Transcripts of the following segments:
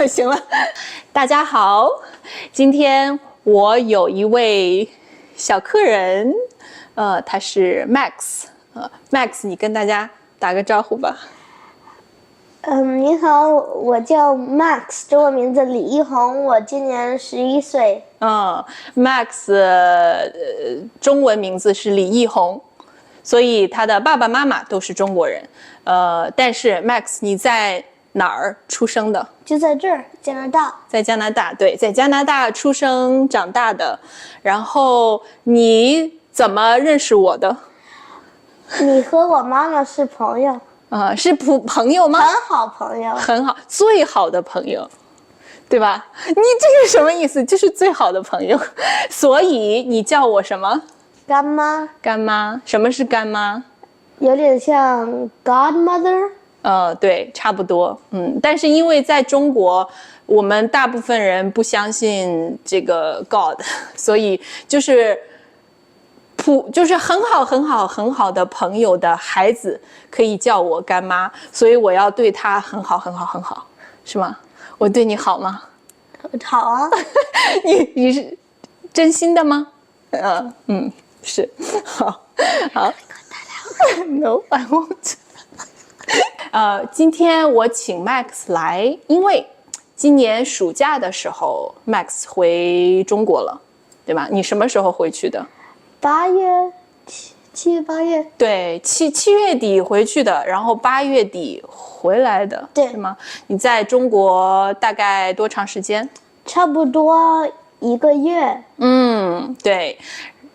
行了，大家好，今天我有一位小客人，他是 Max，Max， 你跟大家打个招呼吧。你好，我叫 Max， 中文名字李一红，我今年11岁。Max，中文名字是李一红，所以他的爸爸妈妈都是中国人。但是 Max， 你在哪儿出生的？就在这儿，加拿大。在加拿大，对，在加拿大出生长大的。然后你怎么认识我的？你和我妈妈是朋友。是朋友吗？很好朋友。很好，最好的朋友，对吧？你这是什么意思？就是最好的朋友。所以你叫我什么？干妈。干妈。什么是干妈？有点像 godmother。对，差不多。但是因为在中国，我们大部分人不相信这个 God， 所以就是很好的朋友的孩子可以叫我干妈，所以我要对他很好，是吗？我对你好吗？好啊。你是真心的吗？是。好。No, I won't. 今天我请 Max 来，因为今年暑假的时候 Max 回中国了，对吧？你什么时候回去的？8月，7月8月。对，7月底回去的，然后8月底回来的，对，是吗？你在中国大概多长时间？差不多1个月。对。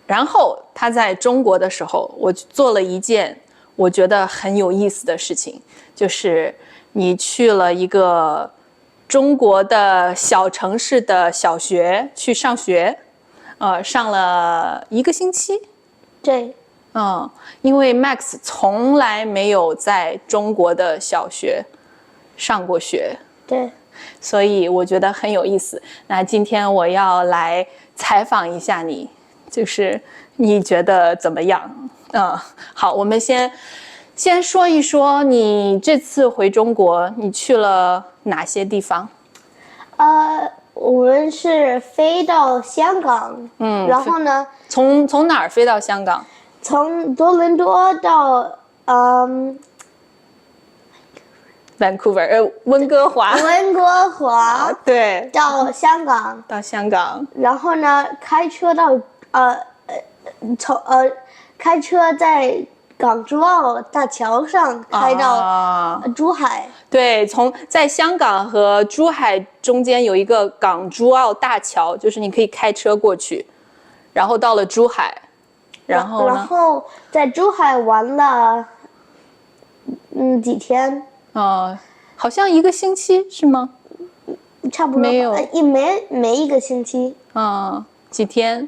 然后他在中国的时候，我做了一件我觉得很有意思的事情，就是你去了一个中国的小城市的小学去上学，上了1个星期。对。因为 Max 从来没有在中国的小学上过学。对。所以我觉得很有意思。那今天我要来采访一下你，就是你觉得怎么样？好，我们先说一说你这次回中国，你去了哪些地方？我们是飞到香港，然后呢，从哪儿飞到香港？从多伦多到Vancouver， 温哥华。温哥华。对。到香港。到香港。然后呢，开车到开车在港珠澳大桥上开到珠海。对，在香港和珠海中间有一个港珠澳大桥，就是你可以开车过去，然后到了珠海，然后呢？然后在珠海玩了几天。好像1个星期是吗？差不多。没有。没1个星期。几天。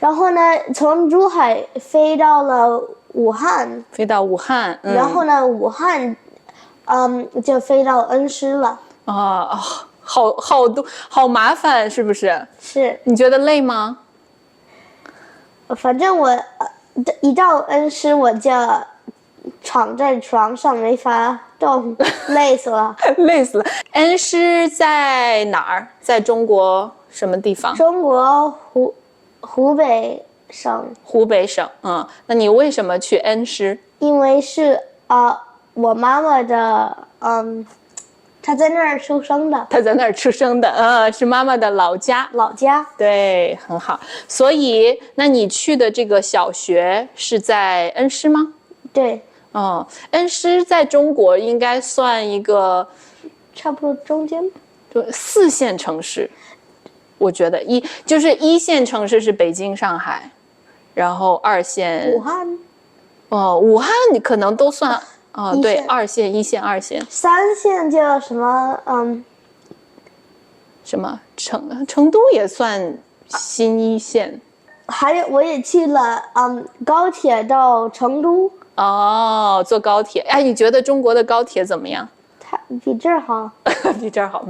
然后呢，从珠海飞到了武汉。飞到武汉。然后呢，武汉就飞到恩施了。好麻烦，是不是？是。你觉得累吗？反正我一到恩施我就躺在床上没法动，累死了。累死了。恩施在哪儿？在中国什么地方？中国湖北省。湖北省。那你为什么去恩施？因为是我妈妈的她在那儿出生的。她在那儿出生的，是妈妈的老家。老家。对，很好。所以，那你去的这个小学是在恩施吗？对。恩施在中国应该算一个差不多中间，就4线城市。我觉得就是1线城市是北京、上海，然后2线武汉。武汉你可能都算对，2线、1线、2线。3线就什么成都也算新1线。还有我也去了高铁到成都。坐高铁。你觉得中国的高铁怎么样？它比这儿好。比这儿好。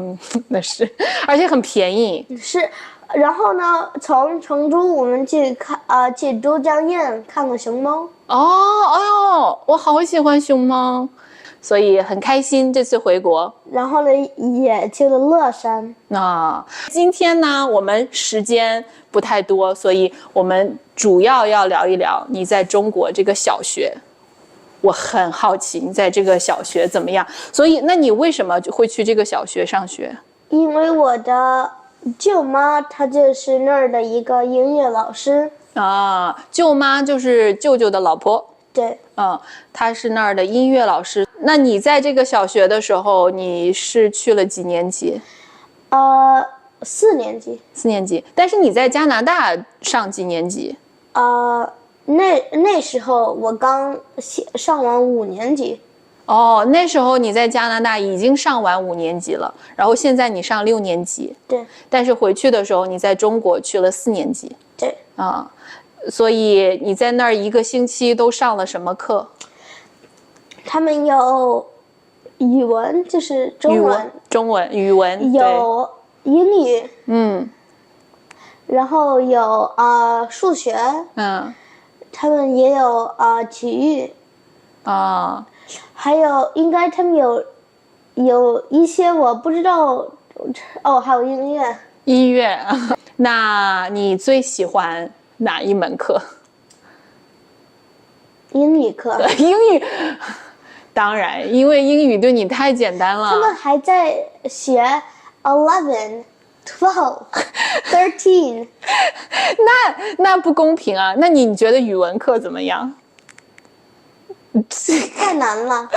那是，而且很便宜。是。然后呢，从成都我们去去都江堰看了熊猫。我好喜欢熊猫。所以很开心这次回国。然后呢，也去了乐山。今天呢，我们时间不太多，所以我们主要要聊一聊你在中国这个小学。我很好奇你在这个小学怎么样，所以那你为什么会去这个小学上学？因为我的舅妈她就是那儿的一个音乐老师。舅妈就是舅舅的老婆。对。她是那儿的音乐老师。那你在这个小学的时候，你是去了几年级？4年级。4年级。但是你在加拿大上几年级？那时候我刚上完5年级。那时候你在加拿大已经上完5年级了，然后现在你上6年级。对。但是回去的时候你在中国去了4年级。对。所以你在那儿1个星期都上了什么课？他们有语文，就是中文，语文有英语，然后有数学，他们也有体育，还有应该他们有一些我不知道，还有音乐。音乐，那你最喜欢哪一门课？英语课。英语，当然，因为英语对你太简单了。他们还在学11、12、13。那不公平啊！那你觉得语文课怎么样？太难了。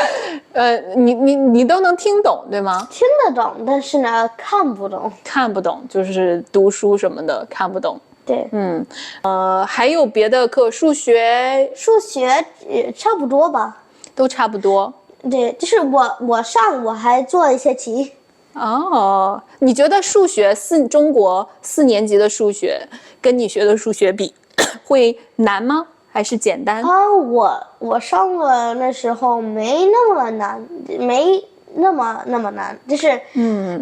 你都能听懂对吗？听得懂，但是呢看不懂。看不懂就是读书什么的看不懂。对。还有别的课？数学也差不多吧。都差不多。对，就是我还做了一些题。你觉得中国4年级的数学跟你学的数学比会难吗？还是简单？我上了那时候没那么难，没那么难，就是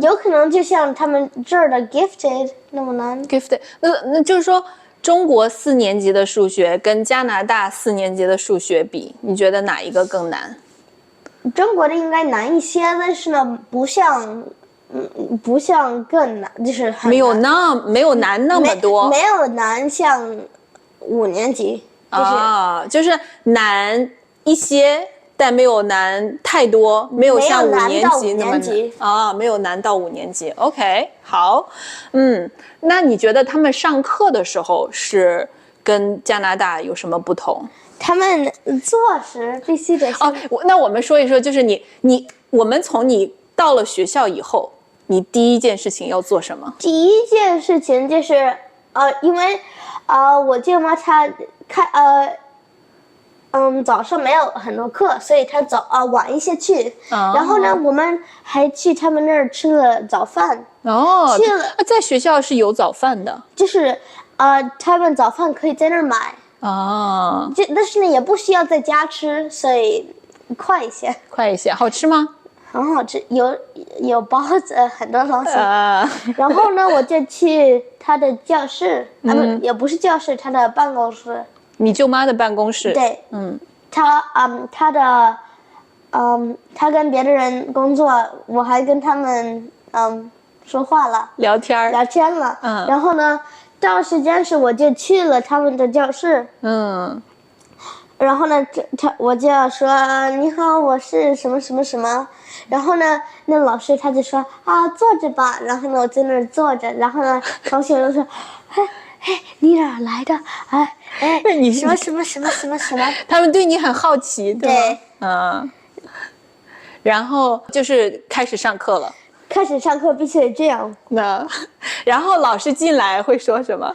有可能就像他们这儿的 gifted 那么难。gifted 那就是说中国4年级的数学跟加拿大4年级的数学比，你觉得哪一个更难？中国的应该难一些，但是呢不像更难，就是很难没有难那么多，没有难像5年级。就是难一些，但没有难太多，没有像5年级那么难。没有难到5年级。OK， 好，那你觉得他们上课的时候是跟加拿大有什么不同？他们做时必须得那我们说一说，就是我们从你到了学校以后，你第一件事情要做什么？第一件事情就是因为我舅妈她早上没有很多课，所以她晚一些去。然后呢，我们还去他们那儿吃了早饭。去了，在学校是有早饭的，就是他们早饭可以在那儿买。但是呢，也不需要在家吃，所以快一些。好吃吗？很好吃，有包子，很多东西。然后呢，我就去他的教室，也不是教室，他的办公室。你舅妈的办公室。对。他跟别的人工作，我还跟他们说话了，聊天了。然后呢，到时间时我就去了他们的教室。然后呢，我就要说你好，我是什么什么什么。然后呢，那老师他就说坐着吧。然后呢，我在那儿坐着。然后呢，同学就说，你哪来的？你什么什么什么什么什么？他们对你很好奇，对吗？然后就是开始上课了。开始上课必须得这样。然后老师进来会说什么？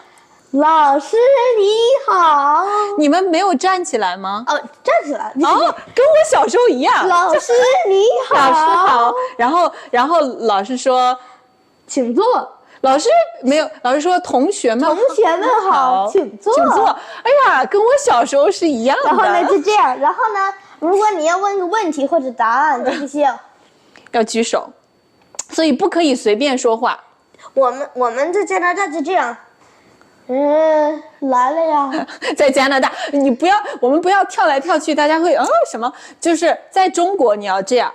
老师你好。你们没有站起来吗？站起来。跟我小时候一样。老师你好。老师好。然后老师说，请坐。老师没有，老师说同学们好，请坐。哎呀，跟我小时候是一样的。然后呢就这样，然后呢，如果你要问个问题或者答案，就必须要举手，所以不可以随便说话。我们在加拿大就这样。来了呀。在加拿大，我们不要跳来跳去，大家会什么？就是在中国你要这样，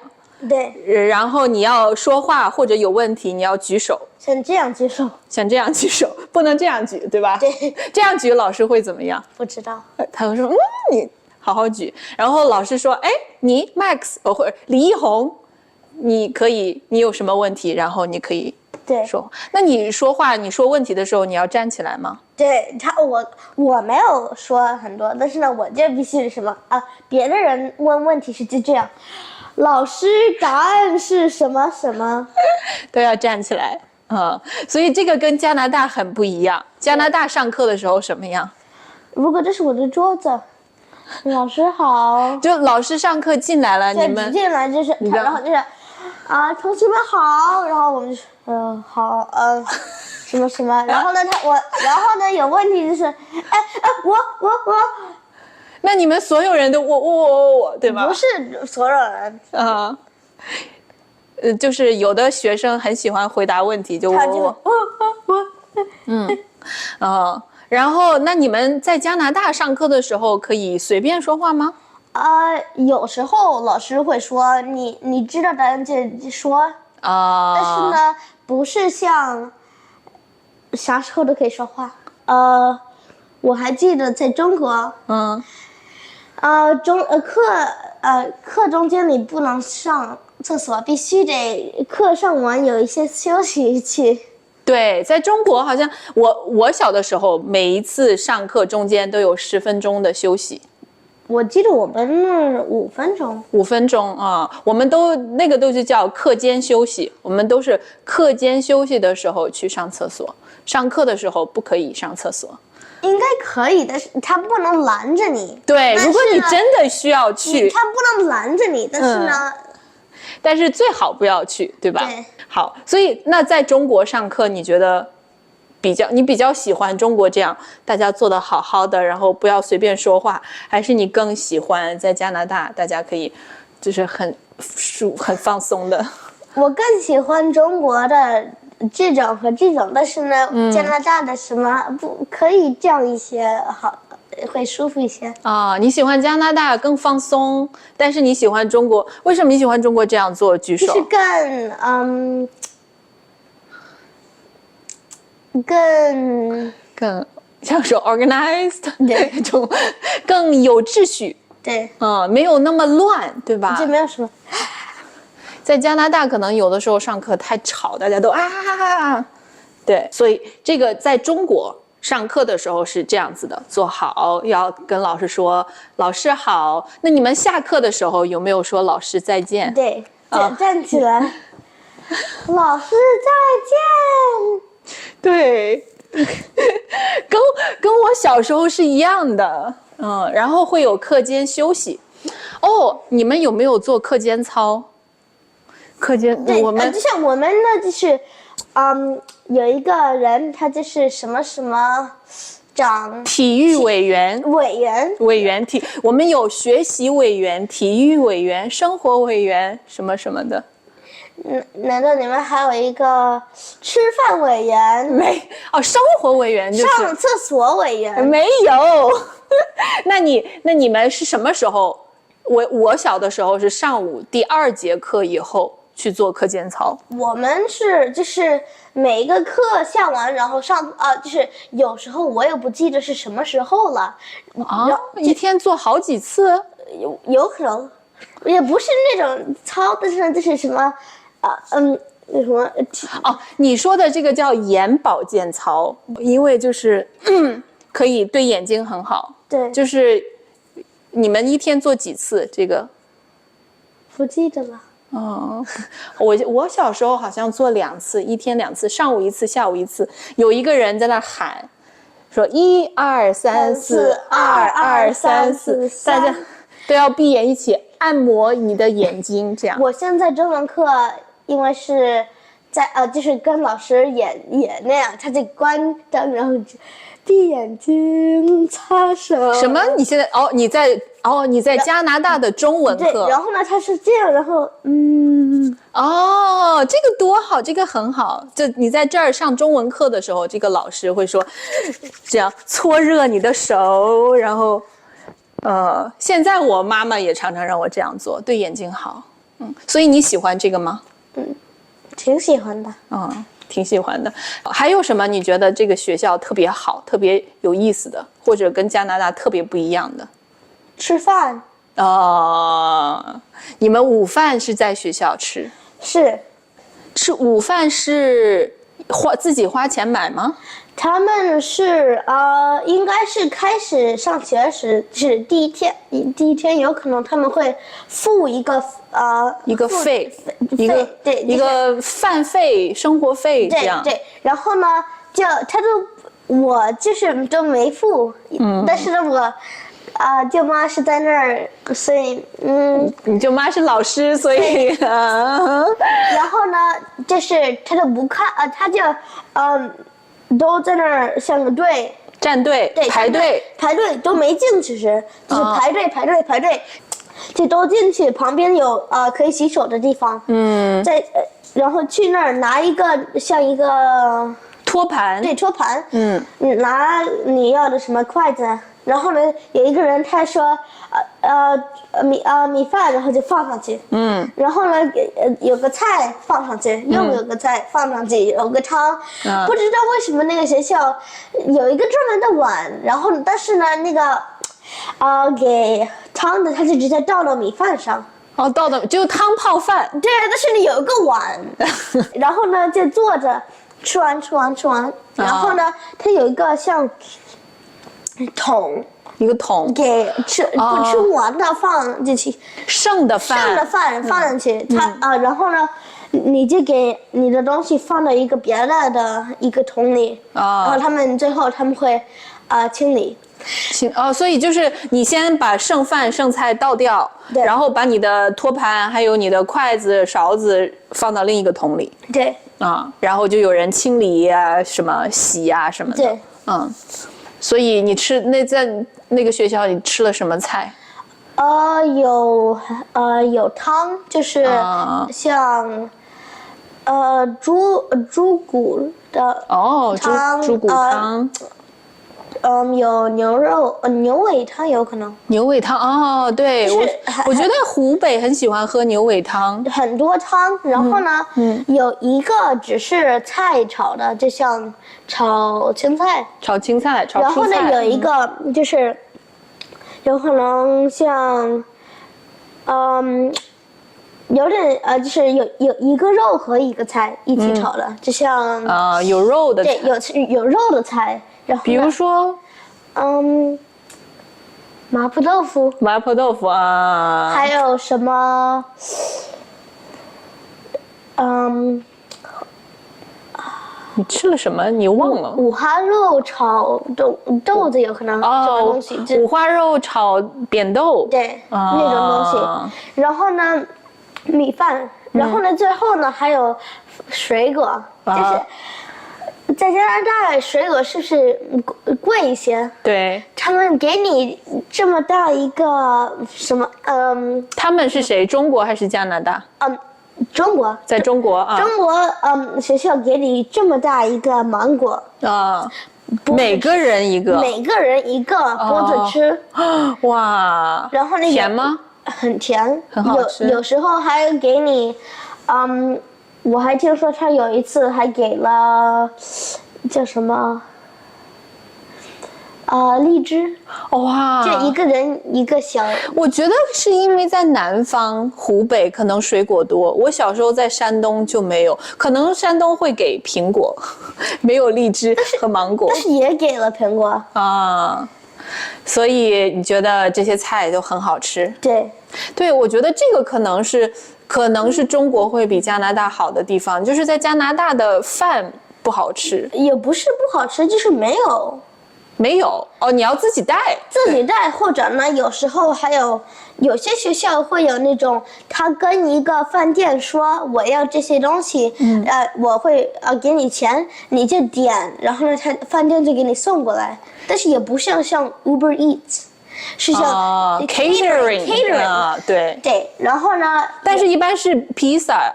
对，然后你要说话或者有问题你要举手，像这样举手，像这样举手，不能这样举，对吧？对，这样举老师会怎么样？不知道。他会说你好好举，然后老师说你 Max 或者李一红，你有什么问题，然后你可以对说。那你说话你说问题的时候你要站起来吗？对我没有说很多，但是呢，我就必须是什么啊？别的人问问题是就这样，老师答案是什么什么，都要站起来。所以这个跟加拿大很不一样。加拿大上课的时候什么样？如果这是我的桌子，老师好，就老师上课进来了，你们进来就是他，然后就是同学们好，然后我们就好什么什么，然后呢然后呢有问题就是我，那你们所有人都我对吧？不是所有人就是有的学生很喜欢回答问题，就我，然后那你们在加拿大上课的时候可以随便说话吗？有时候老师会说你知道答案就说但是呢不是像啥时候都可以说话。我还记得在中国，课中间你不能上厕所，必须得课上完有一些休息去。对，在中国好像我小的时候，每一次上课中间都有10分钟的休息。我记得我们那5分钟。5分钟我们那个都是叫课间休息，我们都是课间休息的时候去上厕所，上课的时候不可以上厕所。应该可以，但是他不能拦着你。对，如果你真的需要去，他不能拦着你，但是呢，但是最好不要去，对吧？对。好，所以那在中国上课，你觉得你比较喜欢中国这样大家做得好好的，然后不要随便说话，还是你更喜欢在加拿大大家可以就是很放松的？我更喜欢中国的这种和这种，但是呢，加拿大的什么不可以这样一些好，会舒服一些你喜欢加拿大更放松，但是你喜欢中国，为什么你喜欢中国这样做？举手。就是更像说 organized 对那种，更有秩序。对，没有那么乱，对吧？这没有什么。在加拿大可能有的时候上课太吵，大家都对，所以这个在中国上课的时候是这样子的，坐好要跟老师说老师好。那你们下课的时候有没有说老师再见？对，站起来，老师再见。对，跟我小时候是一样的，然后会有课间休息。你们有没有做课间操？课间我们就像我们呢，就是有一个人，他就是什么什么长体育委员，我们有学习委员、体育委员、生活委员什么什么的。难道你们还有一个吃饭委员？没生活委员就是上厕所委员没有。那你们是什么时候？我小的时候是上午第2节课以后去做课间操。我们是就是每一个课下完，然后就是有时候我也不记得是什么时候了一天做好几次，有可能也不是那种操，但是就是什么什么你说的这个叫眼保健操，因为就是可以对眼睛很好。对，就是你们一天做几次这个？不记得了。我小时候好像做2次，一天2次，上午1次，下午1次。有一个人在那喊，说1、2、3、4，2、2、3、4，大家都要闭眼一起按摩你的眼睛，这样。我现在中文课因为是在就是跟老师演那样，他在关灯，然后闭眼睛擦手。什么？你现在你在加拿大的中文课？对，然后呢，他是这样，然后哦，这个多好，这个很好。就你在这儿上中文课的时候，这个老师会说，这样搓热你的手，然后，现在我妈妈也常常让我这样做，对眼睛好。所以你喜欢这个吗？挺喜欢的。挺喜欢的。还有什么你觉得这个学校特别好、特别有意思的，或者跟加拿大特别不一样的？吃饭。你们午饭是在学校吃？是。吃午饭是自己花钱买吗？他们是应该是开始上学时是第一天有可能他们会付一个费，对一个饭费、生活费这样。对，然后呢，我就是都没付，但是呢我。舅妈是在那儿，所以你舅妈是老师，所以然后呢，就是他就不看他就都在那儿像个队站队，对，排队都没进去时，就是排队，就都进去，旁边有可以洗手的地方，然后去那儿拿一个像一个托盘，对，托盘，拿你要的什么筷子。然后呢，有一个人他说，米饭，然后就放上去，然后呢，有个菜放上去，又有个菜放上去，有个汤，不知道为什么那个学校有一个专门的碗，然后但是呢，那个，给汤的他就直接倒到米饭上。倒的就汤泡饭。对，但是你有一个碗，然后呢就坐着吃完，然后呢，它有一个像。一个桶给不吃完的放进去，剩的饭放进去，然后呢，你就给你的东西放到一个别的一个桶里，然后最后他们会清理。所以就是你先把剩饭剩菜倒掉，然后把你的托盘还有你的筷子勺子放到另一个桶里。对。然后就有人清理什么洗什么的。对。所以你在那个学校你吃了什么菜？有汤，就是像猪骨的汤。猪骨汤。有牛肉牛尾汤有可能。牛尾汤对，我觉得湖北很喜欢喝牛尾汤，很多汤。然后呢，有一个只是菜炒的，就像炒青菜。然后呢，有一个就是有可能像有点就是有一个肉和一个菜一起炒的，就像有肉的菜。对，有肉的菜。然后比如说，麻婆豆腐。还有什么？你吃了什么？你忘了？五花肉炒豆子有可能什么东西？五花肉炒扁豆。对，那种东西。然后呢，米饭。然后呢，最后呢还有水果，就是。在加拿大水果是不是贵一些？对，他们给你这么大一个什么？他们是谁？中国还是加拿大？中国。在中国中国学校给你这么大一个芒果每个人一个，剥着吃。哇！然后甜吗？很甜，很好吃。有时候还给你，我还听说他有一次还给了叫什么荔枝。哇！就一个人一个小。我觉得是因为在南方湖北可能水果多，我小时候在山东就没有，可能山东会给苹果，没有荔枝和芒果。但是也给了苹果所以你觉得这些菜都很好吃？对，我觉得这个可能是中国会比加拿大好的地方，就是在加拿大的饭不好吃。也不是不好吃，就是没有你要自己带，或者呢，有时候还有些学校会有那种，他跟一个饭店说我要这些东西，我会给你钱，你就点，然后呢，饭店就给你送过来。但是也不像Uber Eats，是像catering 啊，对。对，然后呢，但是一般是披萨。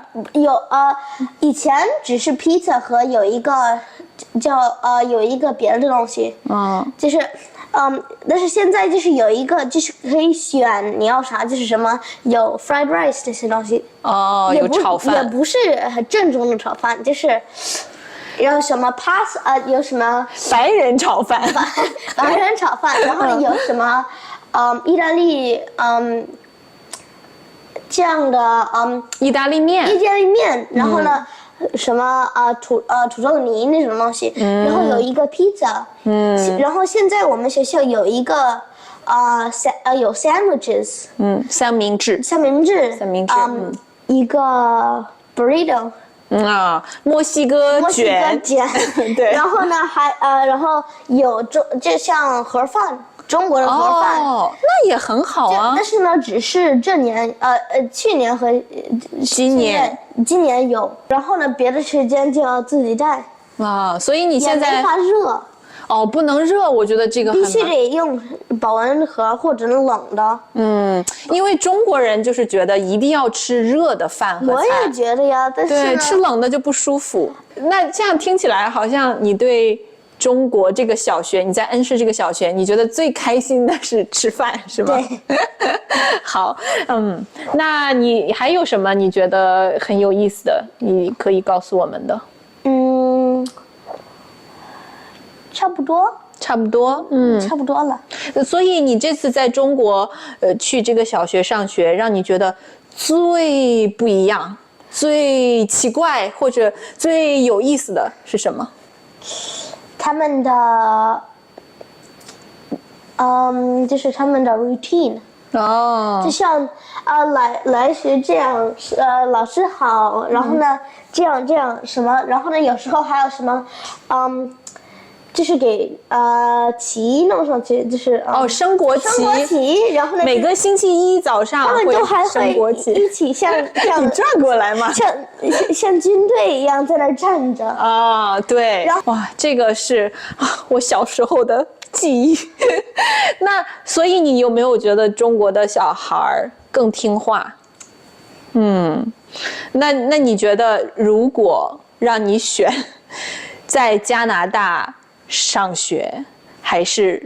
以前只是披萨和有一个有一个别的东西，就是但是现在就是有一个就是可以选你要啥，就是什么有 fried rice 这些东西。有炒饭。也不是很正宗的炒饭，就是有什么 有什么白人炒饭。白人炒饭，然后有什么意大利这样的意大利面，然后呢什么土豆泥那种东西，然后有一个披萨，然后现在我们学校有一个有 sandwiches， 三明治，一个 burrito。墨西哥卷，对。然后呢，然后有就像盒饭，中国的盒饭，那也很好啊。但是呢，只是这年去年和今年有，然后呢，别的时间就要自己带所以你现在也没法热。不能热，我觉得这个必须得用保温盒或者冷的。因为中国人就是觉得一定要吃热的饭和菜。我也觉得呀，但是对，吃冷的就不舒服。那这样听起来，好像你对中国这个小学，你在恩施这个小学，你觉得最开心的是吃饭，是吗？对。好，那你还有什么你觉得很有意思的，你可以告诉我们的？差不多，差不多了。所以你这次在中国，去这个小学上学，让你觉得最不一样、最奇怪或者最有意思的是什么？他们的，就是他们的 routine。就像来学这样，老师好，然后呢，这样什么，然后呢，有时候还有什么，就是给旗弄上去，就是升国旗，然后呢，每个星期一早上他们都还会一起像你转过来吗？像军队一样在那站着对，哇，这个是我小时候的记忆。那所以你有没有觉得中国的小孩更听话？那你觉得如果让你选，在加拿大上学还是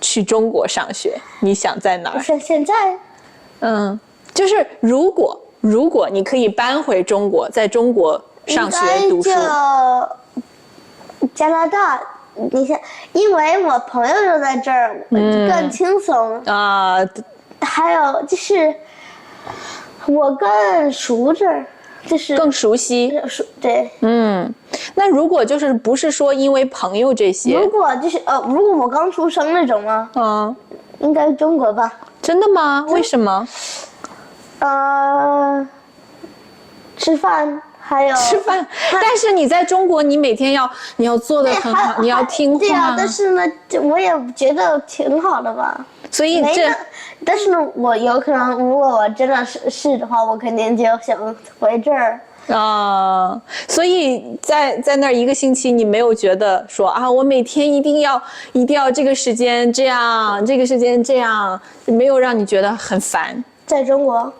去中国上学，你想在哪儿？现在，就是如果你可以搬回中国，在中国上学读书，加拿大，你想，因为我朋友都在这儿，更轻松还有就是我更熟这儿。就是更熟悉，对，那如果就是不是说因为朋友这些，如果我刚出生那种吗？应该中国吧？真的吗？为什么？吃饭还有吃饭，但是你在中国，你每天你要做的很好，你要听话。对啊，但是呢，我也觉得挺好的吧。所以但是呢，我有可能，如果我真的是的话，我肯定就想回这儿所以在那儿一个星期，你没有觉得说我每天一定要这个时间这样，这个时间这样，没有让你觉得很烦？在中国，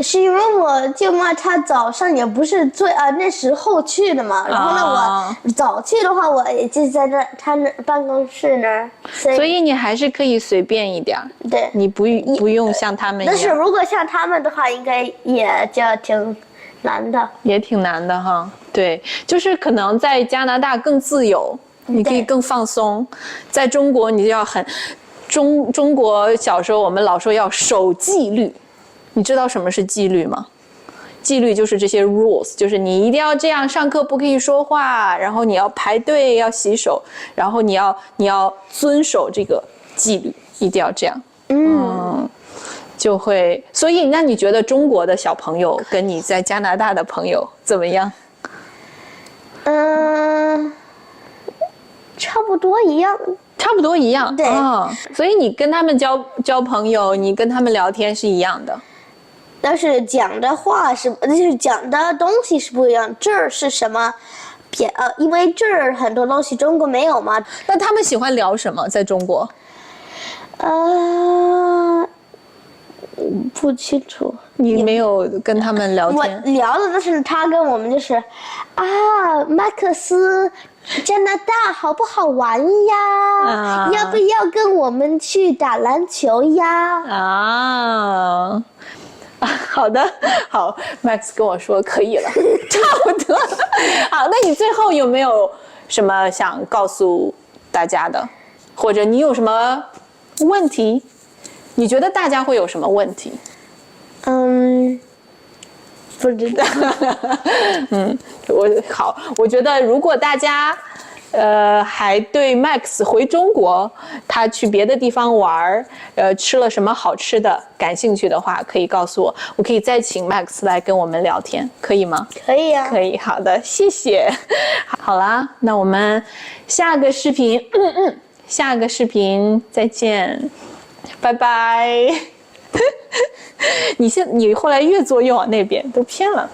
是因为我舅妈她早上也不是那时候去的嘛，然后呢，我早去的话，我也就在她那办公室那儿，所以你还是可以随便一点。对，你不用像他们一样。但是如果像他们的话，应该也就挺难的。也挺难的哈。对，就是可能在加拿大更自由，你可以更放松。在中国，你就要中国小时候我们老说要守纪律。你知道什么是纪律吗？纪律就是这些 rules， 就是你一定要这样，上课不可以说话，然后你要排队，要洗手，然后你要遵守这个纪律，一定要这样。就会。所以，那你觉得中国的小朋友跟你在加拿大的朋友怎么样？差不多一样。差不多一样。对。所以你跟他们交朋友，你跟他们聊天是一样的。但是讲的话就是讲的东西是不一样。这儿是什么？因为这儿很多东西中国没有嘛。那他们喜欢聊什么？在中国？不清楚。你没有跟他们聊我天？聊的都是他跟我们就是，麦克斯加拿大好不好玩呀？要不要跟我们去打篮球呀？好的，好 ，Max 跟我说可以了，差不多。好，那你最后有没有什么想告诉大家的，或者你有什么问题？你觉得大家会有什么问题？不知道。我觉得如果大家还对 Max 回中国，他去别的地方玩，吃了什么好吃的感兴趣的话，可以告诉我，我可以再请 Max 来跟我们聊天，可以吗？可以呀。可以，好的，谢谢。好啦，那我们下个视频再见，拜拜。你后来越做越往那边，都偏了，